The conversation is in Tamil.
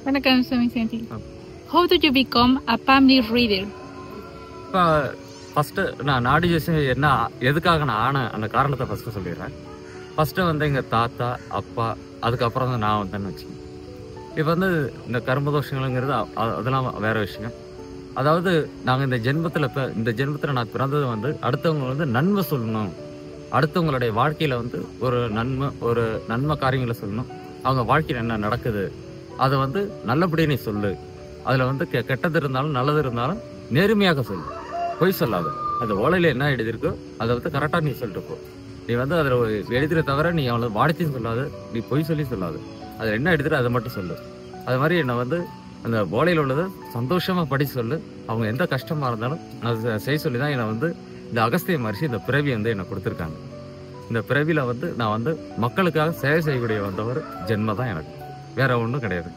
வணக்கம் சுமிசேந்தி. How did you become a family reader? இப்போ ஃபஸ்ட்டு நான் நாடி என்ன எதுக்காக நான் ஆன அந்த காரணத்தை ஃபஸ்ட்டு சொல்லிடுறேன். ஃபஸ்ட்டு வந்து எங்கள் தாத்தா அப்பா அதுக்கப்புறம் தான் நான் வந்தேன்னு வச்சுக்கேன். இப்போ வந்து இந்த கர்ம தோஷங்களுங்கிறது அதெல்லாம் வேறு விஷயம். அதாவது நாங்கள் இந்த ஜென்மத்தில் நான் பிறந்தது வந்து அடுத்தவங்க வந்து நன்மை சொல்லணும், அடுத்தவங்களுடைய வாழ்க்கையில் வந்து ஒரு நன்மை காரியங்களை சொல்லணும், அவங்க வாழ்க்கையில் என்ன நடக்குது அதை வந்து நல்லபடியாக நீ சொல்லு, அதில் வந்து கெட்டது இருந்தாலும் நல்லது இருந்தாலும் நேர்மையாக சொல்லு, பொய் சொல்லாது. அந்த ஓலையில் என்ன எழுதியிருக்கோ அதை வந்து கரெக்டாக நீ சொல்லிட்டு போ. நீ வந்து அதில் எழுதுகிற தவிர நீ அவளை வாடித்தையும் சொல்லாது, நீ பொய் சொல்லி சொல்லாது, அதில் என்ன எழுதுகிற அதை மட்டும் சொல்லு. அது மாதிரி என்னை வந்து அந்த ஓலையில் உள்ளதை சந்தோஷமாக படித்து சொல்லு, அவங்க எந்த கஷ்டமாக இருந்தாலும் அதை செய்ய சொல்லி தான் என்னை வந்து இந்த அகஸ்திய மகரிஷி இந்த பிறவி வந்து என்னை கொடுத்துருக்காங்க. இந்த பிறவியில் வந்து நான் வந்து மக்களுக்காக சேவை செய்யக்கூடிய வந்த ஒரு ஜென்மம் தான் எனக்கு, வேற ஒன்றும் கிடையாது.